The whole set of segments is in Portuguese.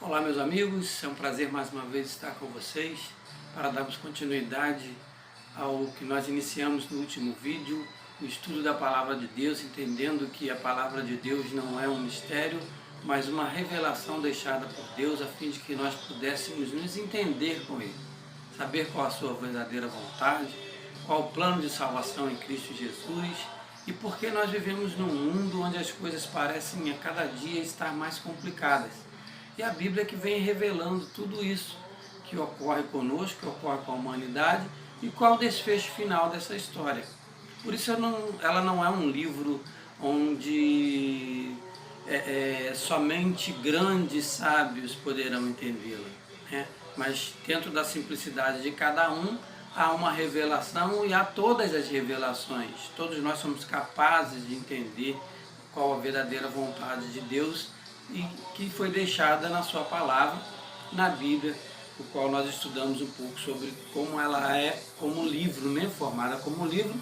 Olá meus amigos, é um prazer mais uma vez estar com vocês para darmos continuidade ao que nós iniciamos no último vídeo, o estudo da Palavra de Deus, entendendo que a Palavra de Deus não é um mistério, mas uma revelação deixada por Deus a fim de que nós pudéssemos nos entender com Ele, saber qual a sua verdadeira vontade, qual o plano de salvação em Cristo Jesus e por que nós vivemos num mundo onde as coisas parecem a cada dia estar mais complicadas. E a Bíblia que vem revelando tudo isso que ocorre conosco, que ocorre com a humanidade e qual o desfecho final dessa história. Por isso ela não é um livro onde somente grandes sábios poderão entendê-la, né? Mas dentro da simplicidade de cada um há uma revelação e há todas as revelações. Todos nós somos capazes de entender qual a verdadeira vontade de Deus e que foi deixada na sua palavra, na Bíblia, o qual nós estudamos um pouco sobre como ela é como livro, né? Formada como livro.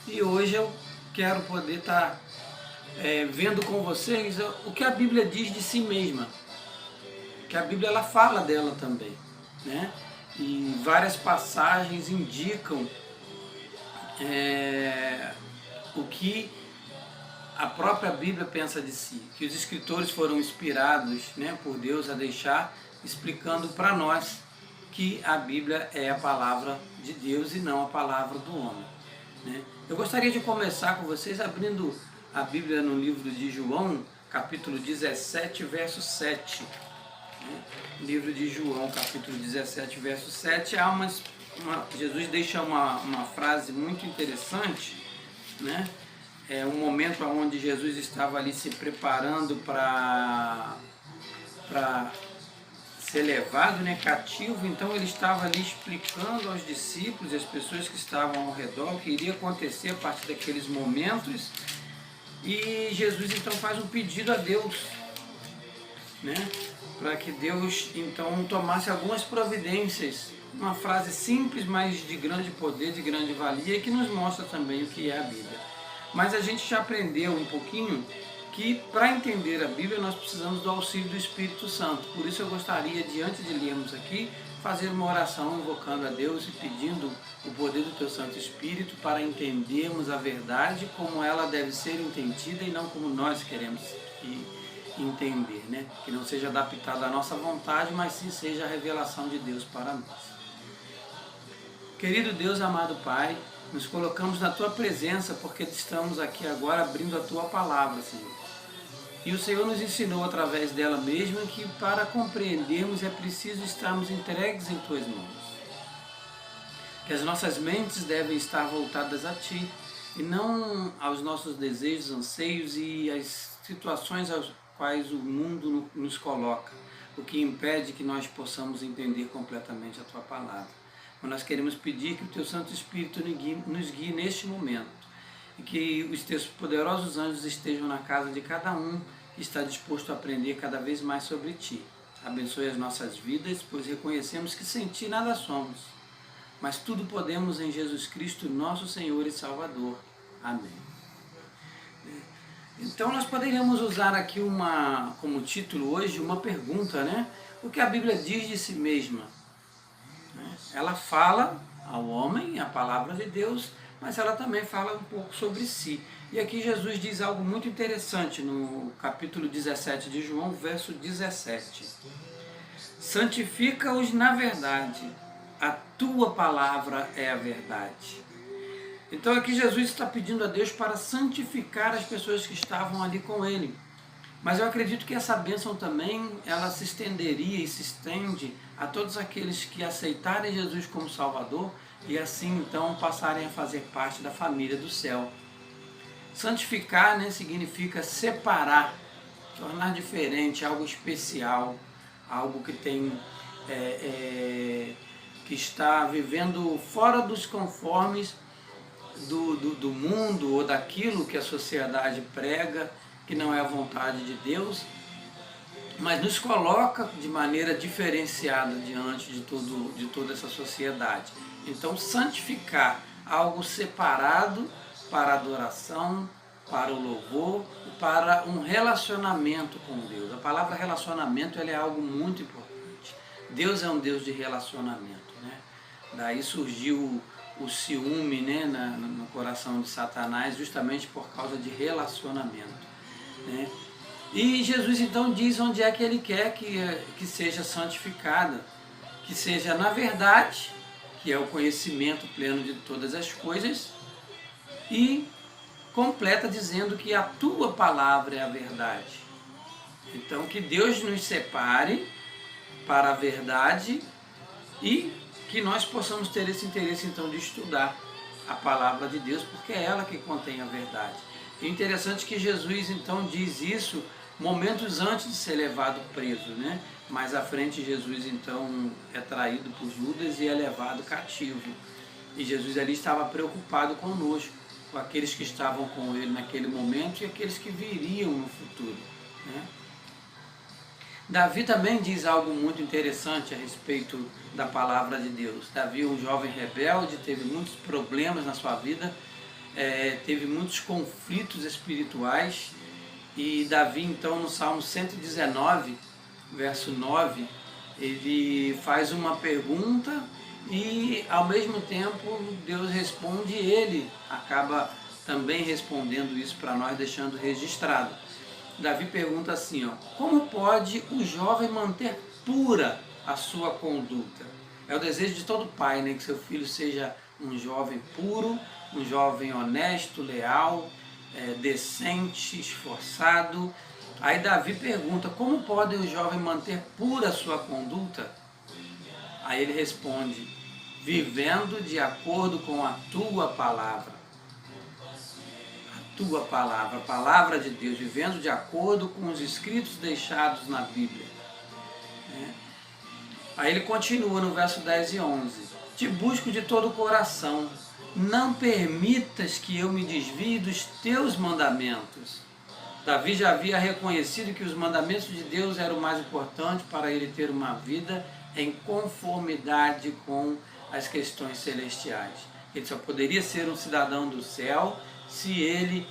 E hoje eu quero poder estar vendo com vocês o que a Bíblia diz de si mesma, que a Bíblia ela fala dela também, né? E várias passagens indicam o que a própria Bíblia pensa de si, que os escritores foram inspirados, né, por Deus a deixar, explicando para nós que a Bíblia é a palavra de Deus e não a palavra do homem, né? Eu gostaria de começar com vocês abrindo a Bíblia no livro de João, capítulo 17, verso 7. Livro de João, capítulo 17, verso 7, Jesus deixa uma frase muito interessante, né? É um momento onde Jesus estava ali se preparando para ser levado, né, cativo. Então ele estava ali explicando aos discípulos e às pessoas que estavam ao redor o que iria acontecer a partir daqueles momentos. E Jesus então faz um pedido a Deus, né, para que Deus então tomasse algumas providências. Uma frase simples, mas de grande poder, de grande valia, e que nos mostra também o que é a Bíblia. Mas a gente já aprendeu um pouquinho que para entender a Bíblia nós precisamos do auxílio do Espírito Santo. Por isso eu gostaria, diante de lermos aqui, fazer uma oração invocando a Deus e pedindo o poder do Teu Santo Espírito para entendermos a verdade como ela deve ser entendida e não como nós queremos entender, né? Que não seja adaptado à nossa vontade, mas sim seja a revelação de Deus para nós. Querido Deus, amado Pai, nos colocamos na Tua presença porque estamos aqui agora abrindo a Tua palavra, Senhor. E o Senhor nos ensinou através dela mesma que para compreendermos é preciso estarmos entregues em Tuas mãos. Que as nossas mentes devem estar voltadas a Ti e não aos nossos desejos, anseios e às situações às quais o mundo nos coloca, o que impede que nós possamos entender completamente a Tua palavra. Mas nós queremos pedir que o Teu Santo Espírito nos guie neste momento e que os Teus poderosos anjos estejam na casa de cada um que está disposto a aprender cada vez mais sobre Ti. Abençoe as nossas vidas, pois reconhecemos que sem Ti nada somos, mas tudo podemos em Jesus Cristo, nosso Senhor e Salvador. Amém. Então nós poderíamos usar aqui como título hoje uma pergunta, né? O que a Bíblia diz de si mesma? Ela fala ao homem, a palavra de Deus, mas ela também fala um pouco sobre si. E aqui Jesus diz algo muito interessante no capítulo 17 de João, verso 17. Santifica-os na verdade, a Tua palavra é a verdade. Então aqui Jesus está pedindo a Deus para santificar as pessoas que estavam ali com Ele. Mas eu acredito que essa bênção também, ela se estenderia e se estende a todos aqueles que aceitarem Jesus como Salvador e assim então passarem a fazer parte da família do céu. Santificar, né, significa separar, tornar diferente, algo especial, algo que tem que está vivendo fora dos conformes do mundo ou daquilo que a sociedade prega, que não é a vontade de Deus, mas nos coloca de maneira diferenciada diante de toda essa sociedade. Então, santificar algo separado para adoração, para o louvor, para um relacionamento com Deus. A palavra relacionamento ela é algo muito importante. Deus é um Deus de relacionamento, né? Daí surgiu o ciúme, né, no coração de Satanás, justamente por causa de relacionamento, né? E Jesus então diz onde é que ele quer que seja santificada, que seja na verdade, que é o conhecimento pleno de todas as coisas, e completa dizendo que a tua palavra é a verdade. Então que Deus nos separe para a verdade e que nós possamos ter esse interesse então de estudar a palavra de Deus, porque é ela que contém a verdade. E é interessante que Jesus então diz isso momentos antes de ser levado preso, né? Mais à frente Jesus então é traído por Judas e é levado cativo. E Jesus ali estava preocupado conosco, com aqueles que estavam com ele naquele momento e aqueles que viriam no futuro, né? Davi também diz algo muito interessante a respeito da palavra de Deus. Davi, um jovem rebelde, teve muitos problemas na sua vida, teve muitos conflitos espirituais, e Davi então no Salmo 119, verso 9, ele faz uma pergunta e ao mesmo tempo Deus responde, e ele acaba também respondendo isso para nós, deixando registrado. Davi pergunta assim, ó, como pode o jovem manter pura a sua conduta? É o desejo de todo pai, né, que seu filho seja um jovem puro, um jovem honesto, leal, decente, esforçado. Aí Davi pergunta, como pode o jovem manter pura a sua conduta? Aí ele responde, vivendo de acordo com a tua palavra. A tua palavra, a palavra de Deus, vivendo de acordo com os escritos deixados na Bíblia. Aí ele continua no verso 10 e 11. Te busco de todo o coração, não permitas que eu me desvie dos teus mandamentos. Davi já havia reconhecido que os mandamentos de Deus eram o mais importante para ele ter uma vida em conformidade com as questões celestiais. Ele só poderia ser um cidadão do céu se ele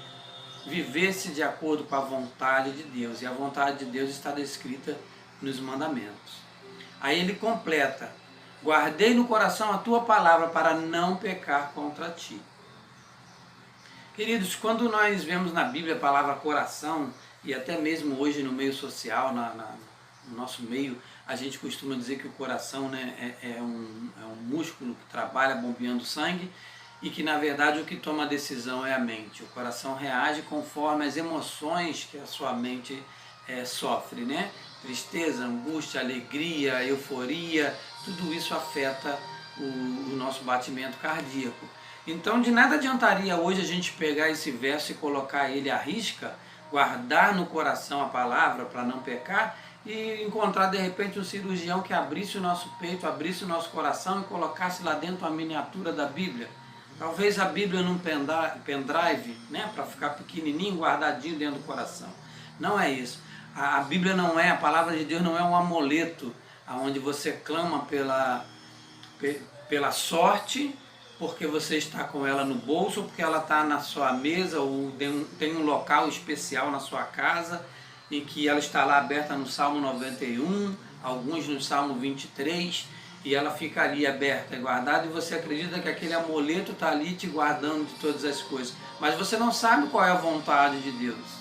vivesse de acordo com a vontade de Deus. E a vontade de Deus está descrita nos mandamentos. Aí ele completa, guardei no coração a tua palavra para não pecar contra ti. Queridos, quando nós vemos na Bíblia a palavra coração, e até mesmo hoje no meio social, no nosso meio, a gente costuma dizer que o coração, né, é um músculo que trabalha bombeando sangue, e que na verdade o que toma a decisão é a mente. O coração reage conforme as emoções que a sua mente sofre, né? Tristeza, angústia, alegria, euforia, tudo isso afeta o nosso batimento cardíaco. Então de nada adiantaria hoje a gente pegar esse verso e colocar ele à risca, guardar no coração a palavra para não pecar, e encontrar de repente um cirurgião que abrisse o nosso peito, abrisse o nosso coração e colocasse lá dentro a miniatura da Bíblia. Talvez a Bíblia num pendrive, né, para ficar pequenininho, guardadinho dentro do coração. Não é isso. A Bíblia não é, a palavra de Deus não é um amuleto onde você clama pela sorte, porque você está com ela no bolso, ou porque ela está na sua mesa, ou tem um local especial na sua casa, em que ela está lá aberta no Salmo 91, alguns no Salmo 23, e ela fica ali aberta e guardada, e você acredita que aquele amuleto está ali te guardando de todas as coisas. Mas você não sabe qual é a vontade de Deus.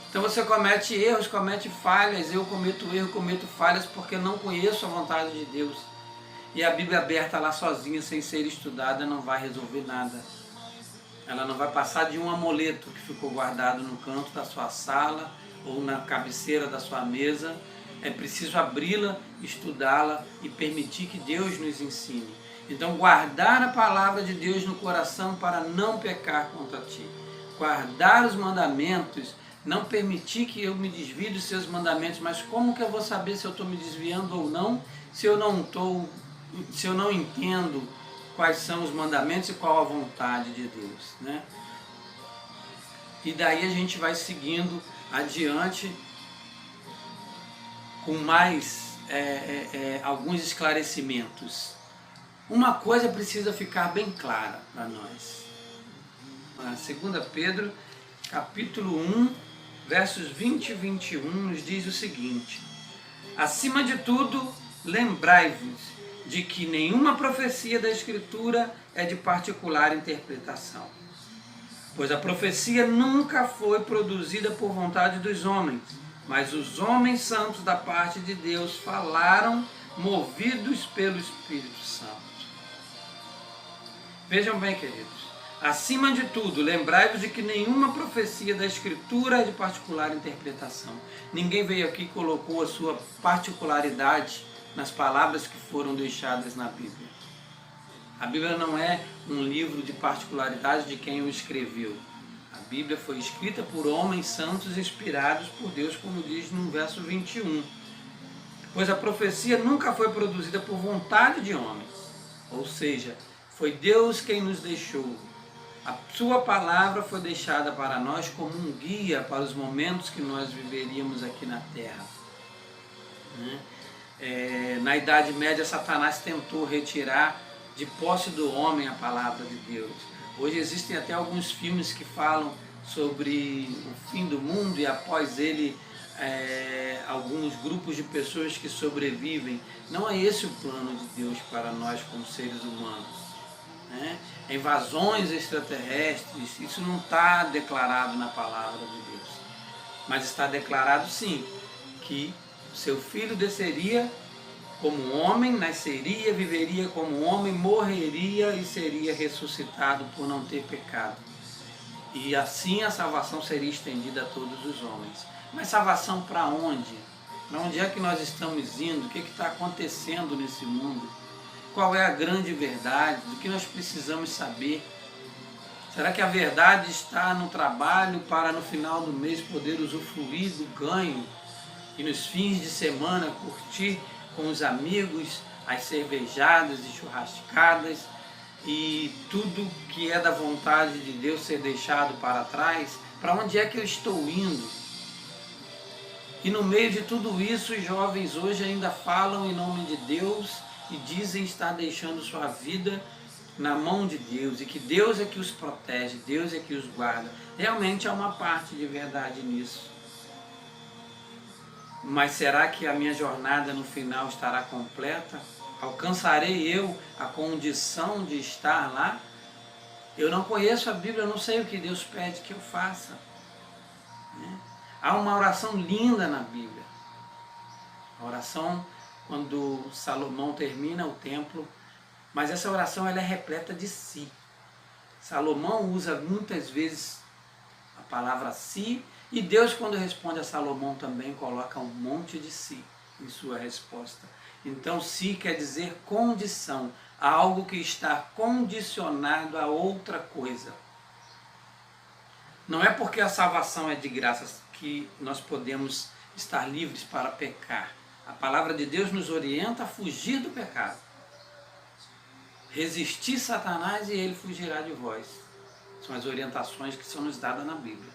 Então você comete erros, comete falhas, eu cometo erros, cometo falhas porque não conheço a vontade de Deus. E a Bíblia aberta lá sozinha, sem ser estudada, não vai resolver nada. Ela não vai passar de um amuleto que ficou guardado no canto da sua sala ou na cabeceira da sua mesa. É preciso abri-la, estudá-la e permitir que Deus nos ensine. Então guardar a palavra de Deus no coração para não pecar contra ti. Guardar os mandamentos, não permitir que eu me desvie dos seus mandamentos. Mas como que eu vou saber se eu estou me desviando ou não, se eu não entendo quais são os mandamentos e qual a vontade de Deus, né? E daí a gente vai seguindo adiante com mais alguns esclarecimentos. Uma coisa precisa ficar bem clara para nós. 2 Pedro, capítulo 1, versos 20 e 21, nos diz o seguinte: acima de tudo, lembrai-vos de que nenhuma profecia da Escritura é de particular interpretação, pois a profecia nunca foi produzida por vontade dos homens, mas os homens santos da parte de Deus falaram movidos pelo Espírito Santo. Vejam bem, queridos, acima de tudo, lembrai-vos de que nenhuma profecia da Escritura é de particular interpretação. Ninguém veio aqui e colocou a sua particularidade nas palavras que foram deixadas na Bíblia. A Bíblia não é um livro de particularidade de quem o escreveu. A Bíblia foi escrita por homens santos inspirados por Deus, como diz no verso 21. Pois a profecia nunca foi produzida por vontade de homens, ou seja, foi Deus quem nos deixou. A sua palavra foi deixada para nós como um guia para os momentos que nós viveríamos aqui na Terra. Na Idade Média, Satanás tentou retirar de posse do homem a palavra de Deus. Hoje existem até alguns filmes que falam sobre o fim do mundo e após ele alguns grupos de pessoas que sobrevivem. Não é esse o plano de Deus para nós como seres humanos. Invasões extraterrestres, isso não está declarado na palavra de Deus. Mas está declarado sim, que seu filho desceria como homem, nasceria, viveria como homem, morreria e seria ressuscitado por não ter pecado. E assim a salvação seria estendida a todos os homens. Mas salvação para onde? Para onde é que nós estamos indo? O que está acontecendo nesse mundo? Qual é a grande verdade? Do que nós precisamos saber? Será que a verdade está no trabalho para no final do mês poder usufruir do ganho e nos fins de semana curtir com os amigos as cervejadas e churrascadas e tudo que é da vontade de Deus ser deixado para trás? Para onde é que eu estou indo? E no meio de tudo isso, os jovens hoje ainda falam em nome de Deus e dizem estar deixando sua vida na mão de Deus e que Deus é que os protege, Deus é que os guarda. Realmente há uma parte de verdade nisso. Mas será que a minha jornada no final estará completa? Alcançarei eu a condição de estar lá? Eu não conheço a Bíblia, eu não sei o que Deus pede que eu faça. Há uma oração linda na Bíblia. A oração quando Salomão termina o templo, mas essa oração ela é repleta de si. Salomão usa muitas vezes a palavra si, e Deus, quando responde a Salomão, também coloca um monte de si em sua resposta. Então, si quer dizer condição, algo que está condicionado a outra coisa. Não é porque a salvação é de graça que nós podemos estar livres para pecar. A palavra de Deus nos orienta a fugir do pecado. Resistir Satanás e ele fugirá de vós. São as orientações que são nos dadas na Bíblia.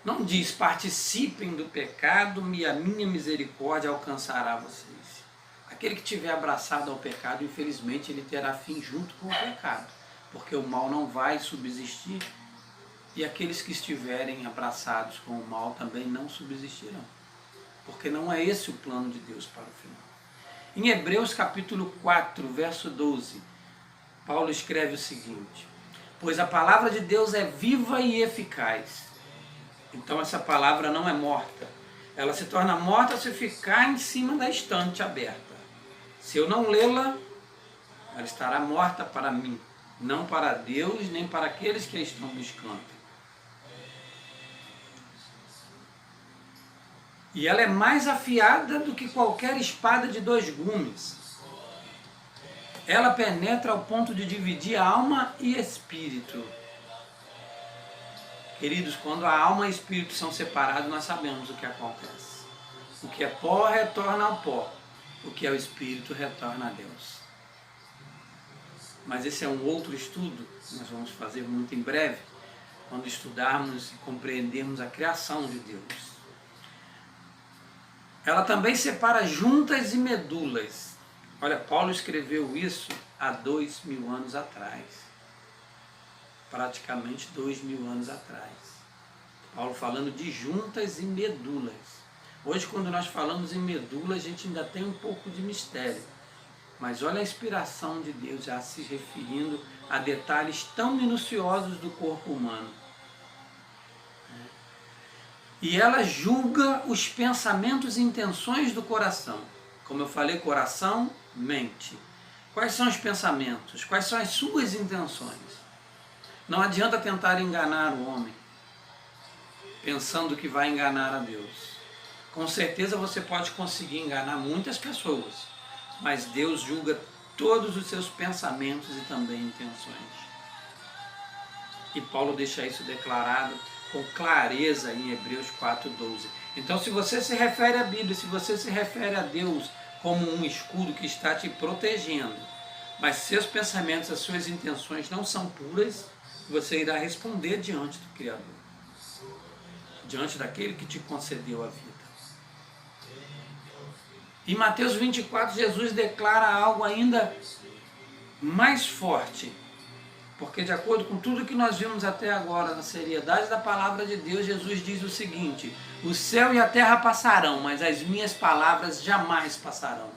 Não diz, participem do pecado e a minha misericórdia alcançará vocês. Aquele que tiver abraçado ao pecado, infelizmente, ele terá fim junto com o pecado, porque o mal não vai subsistir, e aqueles que estiverem abraçados com o mal também não subsistirão, porque não é esse o plano de Deus para o final. Em Hebreus capítulo 4, verso 12, Paulo escreve o seguinte: pois a palavra de Deus é viva e eficaz. Então essa palavra não é morta. Ela se torna morta se ficar em cima da estante aberta. Se eu não lê-la, ela estará morta para mim, não para Deus, nem para aqueles que a estão buscando. E ela é mais afiada do que qualquer espada de 2 gumes. Ela penetra ao ponto de dividir alma e espírito. Queridos, quando a alma e o espírito são separados, nós sabemos o que acontece. O que é pó retorna ao pó. O que é o espírito retorna a Deus. Mas esse é um outro estudo que nós vamos fazer muito em breve, quando estudarmos e compreendermos a criação de Deus. Ela também separa juntas e medulas. Olha, Paulo escreveu isso há 2000 anos atrás. praticamente 2000 anos atrás. Paulo falando de juntas e medulas. Hoje, quando nós falamos em medula, a gente ainda tem um pouco de mistério. Mas olha a inspiração de Deus já se referindo a detalhes tão minuciosos do corpo humano. E ela julga os pensamentos e intenções do coração. Como eu falei, coração, mente. Quais são os pensamentos? Quais são as suas intenções? Não adianta tentar enganar o homem, pensando que vai enganar a Deus. Com certeza você pode conseguir enganar muitas pessoas, mas Deus julga todos os seus pensamentos e também intenções. E Paulo deixa isso declarado com clareza em Hebreus 4:12. Então, se você se refere à Bíblia, se você se refere a Deus como um escudo que está te protegendo, mas seus pensamentos, as suas intenções não são puras, você irá responder diante do Criador, diante daquele que te concedeu a vida. Em Mateus 24, Jesus declara algo ainda mais forte, porque de acordo com tudo que nós vimos até agora, na seriedade da palavra de Deus, Jesus diz o seguinte: o céu e a terra passarão, mas as minhas palavras jamais passarão.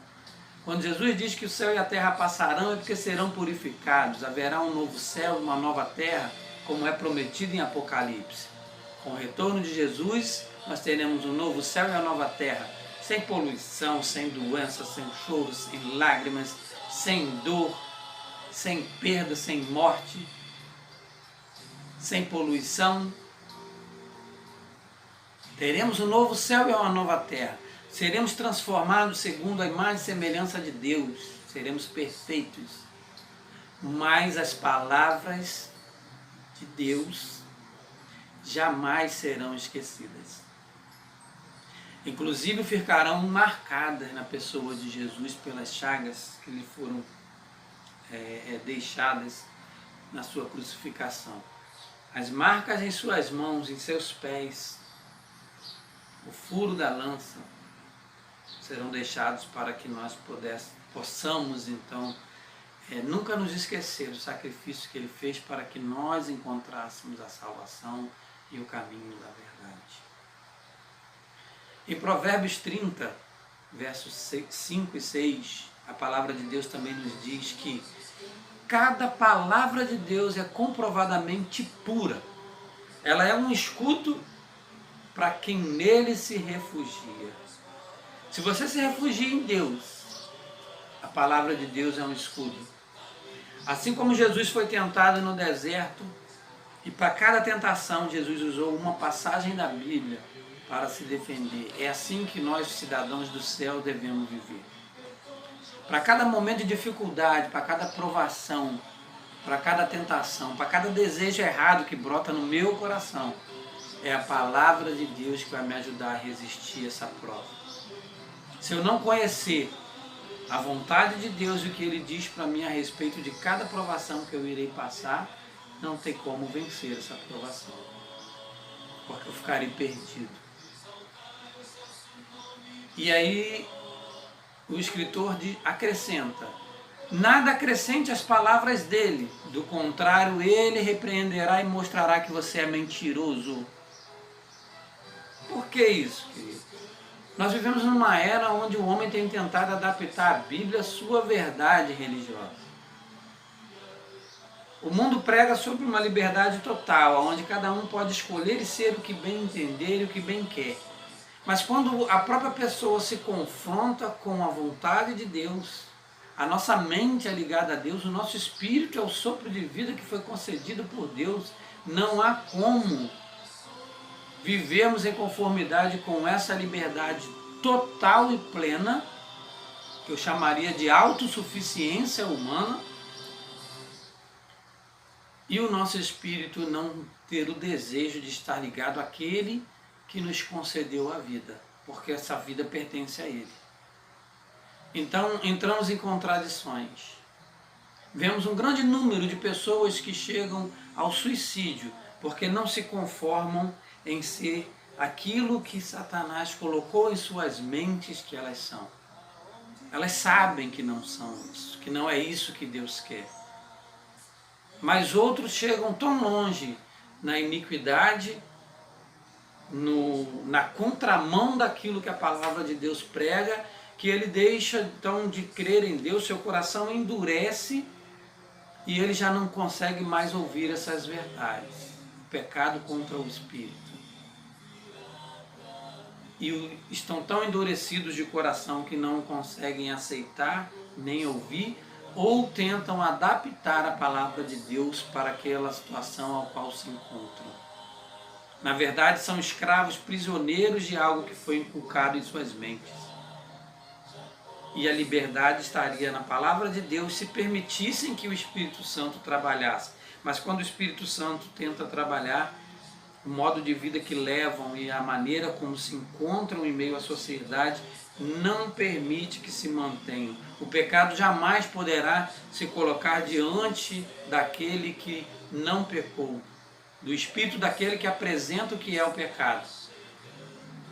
Quando Jesus diz que o céu e a terra passarão, é porque serão purificados, haverá um novo céu e uma nova terra, como é prometido em Apocalipse. Com o retorno de Jesus, nós teremos um novo céu e uma nova terra, sem poluição, sem doença, sem choro, sem lágrimas, sem dor, sem perda, sem morte, sem poluição. Teremos um novo céu e uma nova terra. Seremos transformados segundo a imagem e semelhança de Deus. Seremos perfeitos. Mas as palavras de Deus jamais serão esquecidas. Inclusive ficarão marcadas na pessoa de Jesus pelas chagas que lhe foram deixadas na sua crucificação. As marcas em suas mãos, em seus pés, o furo da lança, serão deixados para que nós possamos então nunca nos esquecer do sacrifício que Ele fez para que nós encontrássemos a salvação e o caminho da verdade. Em Provérbios 30, versos 5 e 6, a palavra de Deus também nos diz que cada palavra de Deus é comprovadamente pura. Ela é um escudo para quem nele se refugia. Se você se refugia em Deus, a palavra de Deus é um escudo. Assim como Jesus foi tentado no deserto, e para cada tentação Jesus usou uma passagem da Bíblia para se defender. É assim que nós, cidadãos do céu, devemos viver. Para cada momento de dificuldade, para cada provação, para cada tentação, para cada desejo errado que brota no meu coração, é a palavra de Deus que vai me ajudar a resistir a essa prova. Se eu não conhecer a vontade de Deus e o que Ele diz para mim a respeito de cada provação que eu irei passar, não tem como vencer essa provação, porque eu ficarei perdido. E aí o escritor acrescenta: nada acrescente às palavras dele, do contrário ele repreenderá e mostrará que você é mentiroso. Por que isso, querido? Nós vivemos numa era onde o homem tem tentado adaptar a Bíblia à sua verdade religiosa. O mundo prega sobre uma liberdade total, onde cada um pode escolher e ser o que bem entender e o que bem quer. Mas quando a própria pessoa se confronta com a vontade de Deus, a nossa mente é ligada a Deus, o nosso espírito é o sopro de vida que foi concedido por Deus, não há como vivemos em conformidade com essa liberdade total e plena, que eu chamaria de autossuficiência humana, e o nosso espírito não ter o desejo de estar ligado àquele que nos concedeu a vida, porque essa vida pertence a Ele. Então entramos em contradições. Vemos um grande número de pessoas que chegam ao suicídio, porque não se conformam em ser aquilo que Satanás colocou em suas mentes que elas são. Elas sabem que não são isso, que não é isso que Deus quer. Mas outros chegam tão longe na iniquidade, na contramão daquilo que a palavra de Deus prega, que ele deixa então de crer em Deus, seu coração endurece e ele já não consegue mais ouvir essas verdades. O pecado contra o Espírito. E estão tão endurecidos de coração que não conseguem aceitar nem ouvir, ou tentam adaptar a palavra de Deus para aquela situação ao qual se encontram. Na verdade, são escravos prisioneiros de algo que foi inculcado em suas mentes. E a liberdade estaria na palavra de Deus se permitissem que o Espírito Santo trabalhasse. Mas quando o Espírito Santo tenta trabalhar, o modo de vida que levam e a maneira como se encontram em meio à sociedade não permite que se mantenham. O pecado jamais poderá se colocar diante daquele que não pecou, do espírito daquele que apresenta o que é o pecado.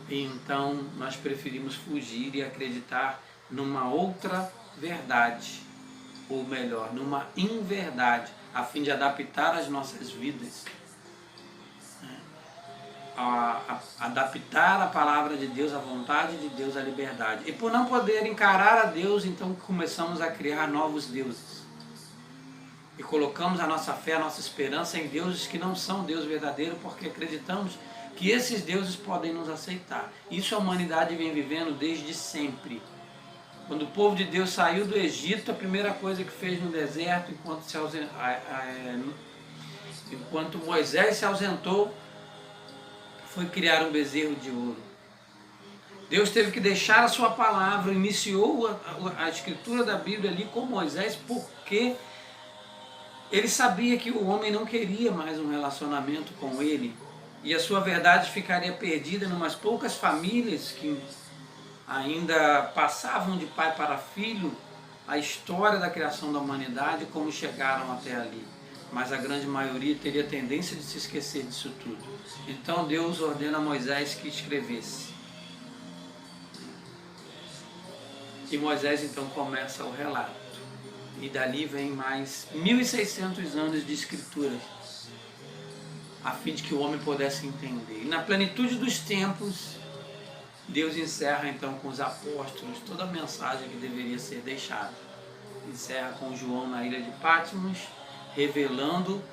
E então nós preferimos fugir e acreditar numa outra verdade, ou melhor, numa inverdade, a fim de adaptar as nossas vidas, adaptar a palavra de Deus, a vontade de Deus, à liberdade. E por não poder encarar a Deus, então começamos a criar novos deuses. E colocamos a nossa fé, a nossa esperança em deuses que não são Deus verdadeiro, porque acreditamos que esses deuses podem nos aceitar. Isso a humanidade vem vivendo desde sempre. Quando o povo de Deus saiu do Egito, a primeira coisa que fez no deserto, enquanto Moisés se ausentou, foi criar um bezerro de ouro. Deus teve que deixar a sua palavra, iniciou a escritura da Bíblia ali com Moisés, porque ele sabia que o homem não queria mais um relacionamento com ele, e a sua verdade ficaria perdida em umas poucas famílias que ainda passavam de pai para filho a história da criação da humanidade, como chegaram até ali. Mas a grande maioria teria tendência de se esquecer disso tudo. Então Deus ordena a Moisés que escrevesse. E Moisés então começa o relato. E dali vem mais 1.600 anos de escrituras, a fim de que o homem pudesse entender. E na plenitude dos tempos, Deus encerra então com os apóstolos toda a mensagem que deveria ser deixada. Encerra com João na ilha de Patmos, revelando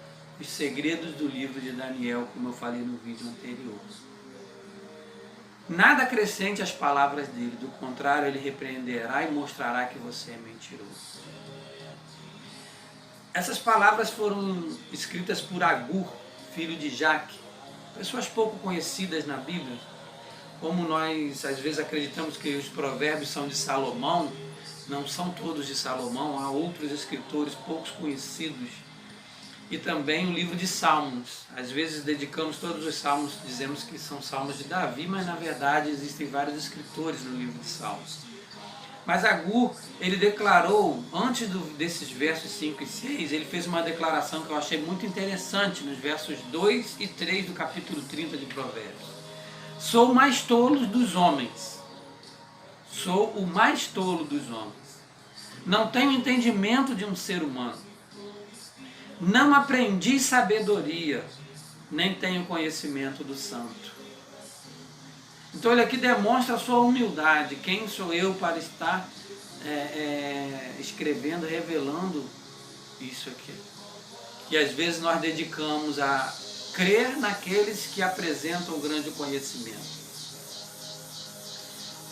os segredos do livro de Daniel, como eu falei no vídeo anterior. Nada acrescente às palavras dele, do contrário, ele repreenderá e mostrará que você é mentiroso. Essas palavras foram escritas por Agur, filho de Jaque, pessoas pouco conhecidas na Bíblia. Como nós às vezes acreditamos que os provérbios são de Salomão, não são todos de Salomão, há outros escritores poucos conhecidos. E também o livro de Salmos. Às vezes dedicamos todos os salmos, dizemos que são salmos de Davi, mas na verdade existem vários escritores no livro de Salmos. Mas Agur, ele declarou, antes desses versos 5 e 6, ele fez uma declaração que eu achei muito interessante nos versos 2 e 3 do capítulo 30 de Provérbios. Sou o mais tolo dos homens. Sou o mais tolo dos homens. Não tenho entendimento de um ser humano. Não aprendi sabedoria, nem tenho conhecimento do santo. Então ele aqui demonstra a sua humildade. Quem sou eu para estar escrevendo, revelando isso aqui? E às vezes nós dedicamos a crer naqueles que apresentam o grande conhecimento.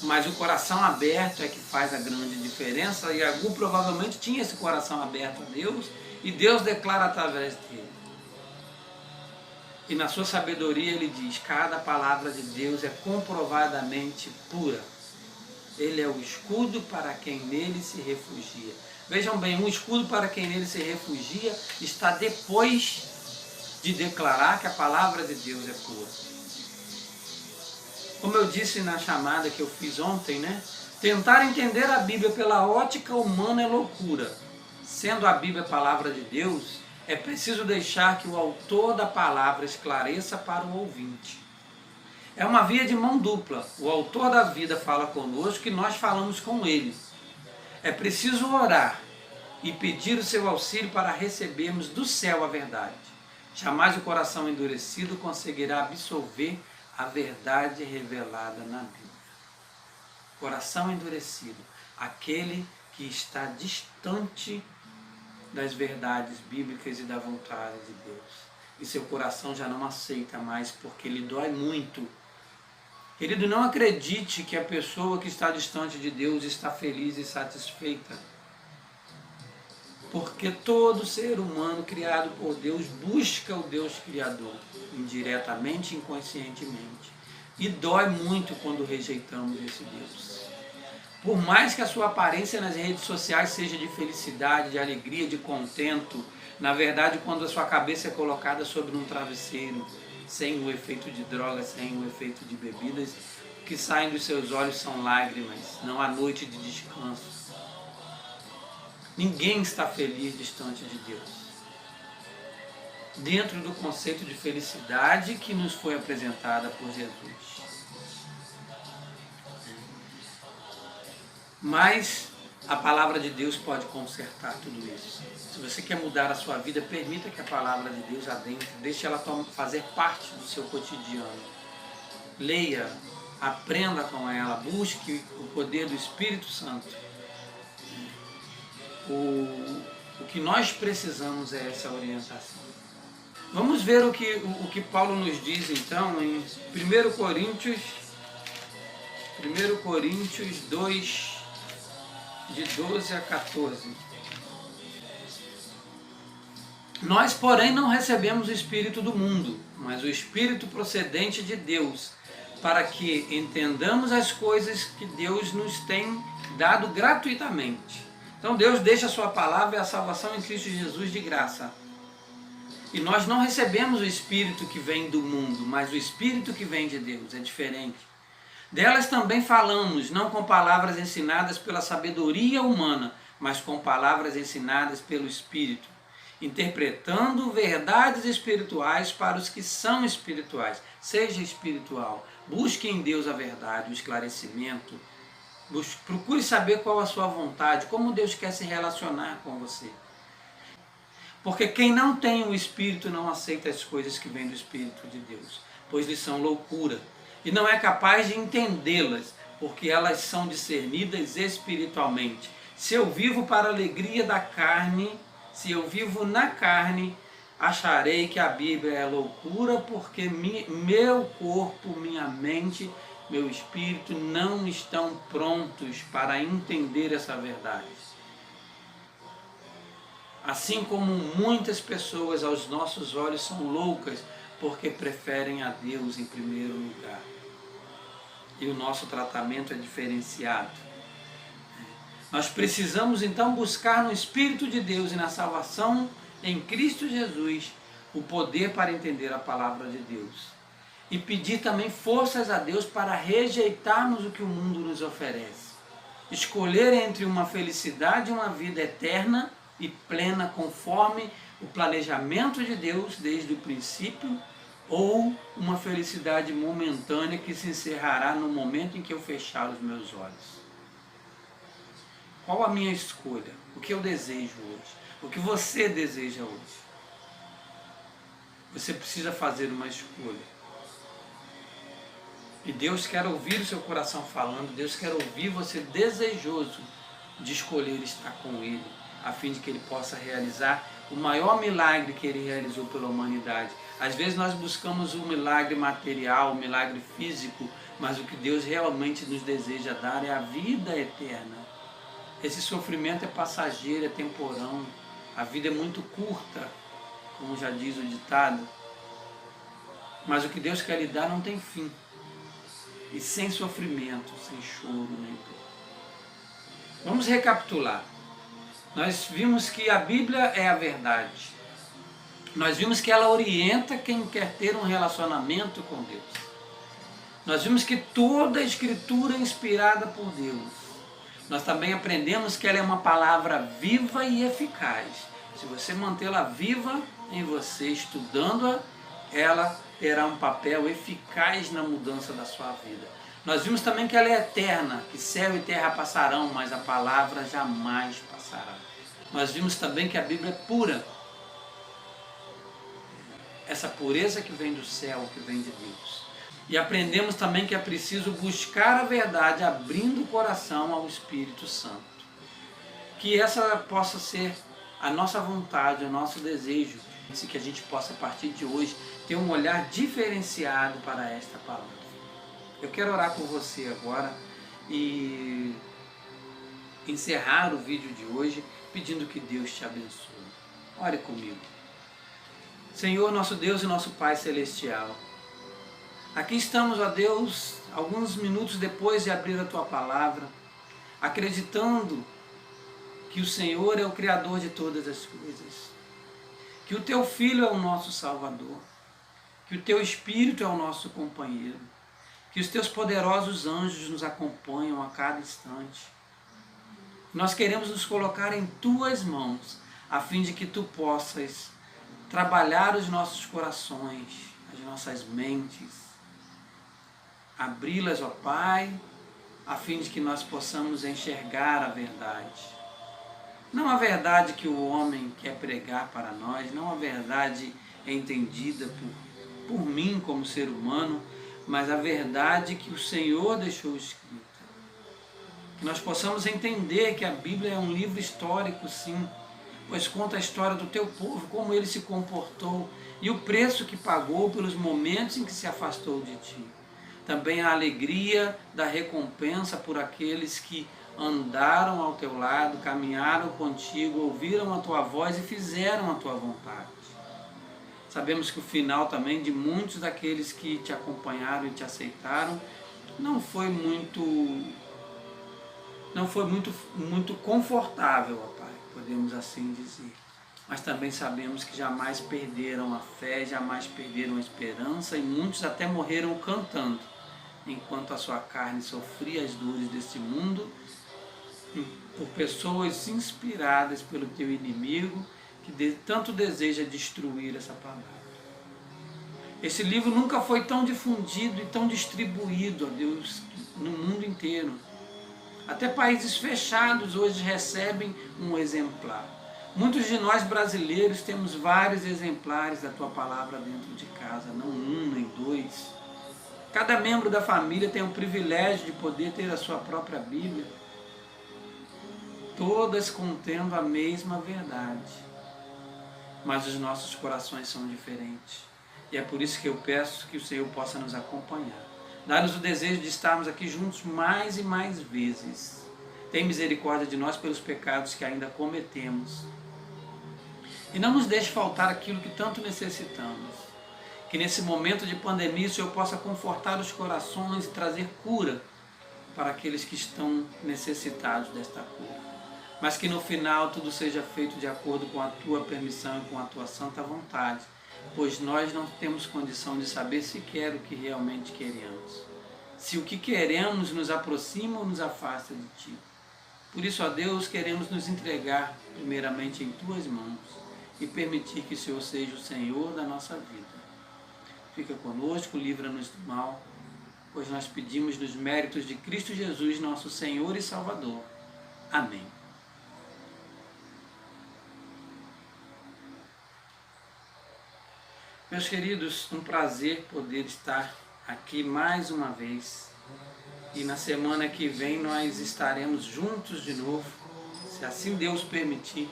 Mas o coração aberto é que faz a grande diferença, e Agur provavelmente tinha esse coração aberto a Deus, e Deus declara através dele. E na sua sabedoria ele diz, cada palavra de Deus é comprovadamente pura. Ele é o escudo para quem nele se refugia. Vejam bem, um escudo para quem nele se refugia está depois de declarar que a palavra de Deus é pura. Como eu disse na chamada que eu fiz ontem, tentar entender a Bíblia pela ótica humana é loucura. Sendo a Bíblia a palavra de Deus, é preciso deixar que o autor da palavra esclareça para o ouvinte. É uma via de mão dupla. O autor da vida fala conosco e nós falamos com ele. É preciso orar e pedir o seu auxílio para recebermos do céu a verdade. Jamais o coração endurecido conseguirá absorver a verdade revelada na Bíblia. Coração endurecido, aquele que está distante das verdades bíblicas e da vontade de Deus. E seu coração já não aceita mais porque lhe dói muito. Querido, não acredite que a pessoa que está distante de Deus está feliz e satisfeita. Porque todo ser humano criado por Deus busca o Deus Criador, indiretamente e inconscientemente. E dói muito quando rejeitamos esse Deus. Por mais que a sua aparência nas redes sociais seja de felicidade, de alegria, de contento, na verdade, quando a sua cabeça é colocada sobre um travesseiro, sem o efeito de drogas, sem o efeito de bebidas, o que saem dos seus olhos são lágrimas, não há noite de descanso. Ninguém está feliz distante de Deus. Dentro do conceito de felicidade que nos foi apresentada por Jesus. Mas a palavra de Deus pode consertar tudo isso. Se você quer mudar a sua vida, permita que a palavra de Deus adentre, deixe ela fazer parte do seu cotidiano. Leia, aprenda com ela, busque o poder do Espírito Santo. O que nós precisamos é essa orientação. Vamos ver o que Paulo nos diz então em 1 Coríntios 2, de 12 a 14. Nós, porém, não recebemos o Espírito do mundo, mas o Espírito procedente de Deus, para que entendamos as coisas que Deus nos tem dado gratuitamente. Então Deus deixa a sua palavra e a salvação em Cristo Jesus de graça. E nós não recebemos o Espírito que vem do mundo, mas o Espírito que vem de Deus, é diferente. Delas também falamos, não com palavras ensinadas pela sabedoria humana, mas com palavras ensinadas pelo Espírito, interpretando verdades espirituais para os que são espirituais. Seja espiritual, busque em Deus a verdade, o esclarecimento, procure saber qual a sua vontade, como Deus quer se relacionar com você. Porque quem não tem o Espírito não aceita as coisas que vêm do Espírito de Deus, pois lhes são loucura. E não é capaz de entendê-las, porque elas são discernidas espiritualmente. Se eu vivo para a alegria da carne, se eu vivo na carne, acharei que a Bíblia é loucura, porque meu corpo, minha mente, meu espírito não estão prontos para entender essa verdade. Assim como muitas pessoas aos nossos olhos são loucas, porque preferem a Deus em primeiro lugar. E o nosso tratamento é diferenciado. Nós precisamos então buscar no Espírito de Deus e na salvação em Cristo Jesus o poder para entender a palavra de Deus. E pedir também forças a Deus para rejeitarmos o que o mundo nos oferece. Escolher entre uma felicidade e uma vida eterna e plena conforme o planejamento de Deus desde o princípio, ou uma felicidade momentânea que se encerrará no momento em que eu fechar os meus olhos. Qual a minha escolha? O que eu desejo hoje? O que você deseja hoje? Você precisa fazer uma escolha. E Deus quer ouvir o seu coração falando, Deus quer ouvir você desejoso de escolher estar com Ele, a fim de que Ele possa realizar o maior milagre que Ele realizou pela humanidade. Às vezes nós buscamos um milagre material, um milagre físico, mas o que Deus realmente nos deseja dar é a vida eterna. Esse sofrimento é passageiro, é temporão. A vida é muito curta, como já diz o ditado. Mas o que Deus quer lhe dar não tem fim. E sem sofrimento, sem choro, nem dor. Vamos recapitular. Nós vimos que a Bíblia é a verdade. Nós vimos que ela orienta quem quer ter um relacionamento com Deus. Nós vimos que toda a Escritura é inspirada por Deus. Nós também aprendemos que ela é uma palavra viva e eficaz. Se você mantê-la viva em você, estudando-a, ela terá um papel eficaz na mudança da sua vida. Nós vimos também que ela é eterna, que céu e terra passarão, mas a palavra jamais passará. Nós vimos também que a Bíblia é pura. Essa pureza que vem do céu, que vem de Deus. E aprendemos também que é preciso buscar a verdade, abrindo o coração ao Espírito Santo. Que essa possa ser a nossa vontade, o nosso desejo, que a gente possa, a partir de hoje, ter um olhar diferenciado para esta palavra. Eu quero orar por você agora e encerrar o vídeo de hoje pedindo que Deus te abençoe. Ore comigo. Senhor, nosso Deus e nosso Pai Celestial, aqui estamos, ó Deus, alguns minutos depois de abrir a Tua Palavra, acreditando que o Senhor é o Criador de todas as coisas, que o Teu Filho é o nosso Salvador, que o Teu Espírito é o nosso companheiro, que os Teus poderosos anjos nos acompanham a cada instante. Nós queremos nos colocar em Tuas mãos, a fim de que Tu possas trabalhar os nossos corações, as nossas mentes, abri-las, ó Pai, a fim de que nós possamos enxergar a verdade. Não a verdade que o homem quer pregar para nós, não a verdade entendida por mim como ser humano, mas a verdade que o Senhor deixou escrita. Que nós possamos entender que a Bíblia é um livro histórico, sim, pois conta a história do teu povo, como ele se comportou e o preço que pagou pelos momentos em que se afastou de ti. Também a alegria da recompensa por aqueles que andaram ao teu lado, caminharam contigo, ouviram a tua voz e fizeram a tua vontade. Sabemos que o final também de muitos daqueles que te acompanharam e te aceitaram não foi muito confortável, ó Pai, podemos assim dizer. Mas também sabemos que jamais perderam a fé, jamais perderam a esperança e muitos até morreram cantando, enquanto a sua carne sofria as dores deste mundo, por pessoas inspiradas pelo teu inimigo, que tanto deseja destruir essa palavra. Esse livro nunca foi tão difundido e tão distribuído, ó Deus, no mundo inteiro. Até países fechados hoje recebem um exemplar. Muitos de nós brasileiros temos vários exemplares da tua palavra dentro de casa, não um nem dois. Cada membro da família tem o privilégio de poder ter a sua própria Bíblia, todas contendo a mesma verdade. Mas os nossos corações são diferentes. E é por isso que eu peço que o Senhor possa nos acompanhar. Dá-nos o desejo de estarmos aqui juntos mais e mais vezes. Tem misericórdia de nós pelos pecados que ainda cometemos. E não nos deixe faltar aquilo que tanto necessitamos. Que nesse momento de pandemia o Senhor possa confortar os corações e trazer cura para aqueles que estão necessitados desta cura. Mas que no final tudo seja feito de acordo com a Tua permissão e com a Tua santa vontade, pois nós não temos condição de saber sequer o que realmente queremos. Se o que queremos nos aproxima ou nos afasta de Ti. Por isso, ó Deus, queremos nos entregar primeiramente em Tuas mãos e permitir que o Senhor seja o Senhor da nossa vida. Fica conosco, livra-nos do mal, pois nós pedimos nos méritos de Cristo Jesus, nosso Senhor e Salvador. Amém. Meus queridos, um prazer poder estar aqui mais uma vez. E na semana que vem nós estaremos juntos de novo, se assim Deus permitir.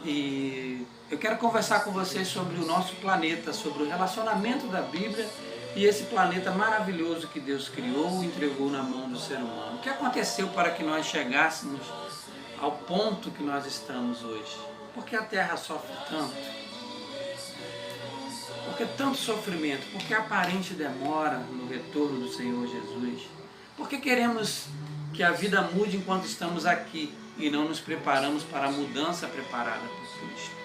E eu quero conversar com vocês sobre o nosso planeta, sobre o relacionamento da Bíblia e esse planeta maravilhoso que Deus criou e entregou na mão do ser humano. O que aconteceu para que nós chegássemos ao ponto que nós estamos hoje? Por que a Terra sofre tanto? Por que tanto sofrimento? Por que aparente demora no retorno do Senhor Jesus? Por que queremos que a vida mude enquanto estamos aqui e não nos preparamos para a mudança preparada por Cristo?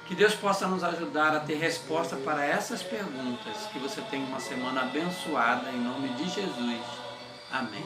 Que Deus possa nos ajudar a ter resposta para essas perguntas. Que você tenha uma semana abençoada em nome de Jesus. Amém.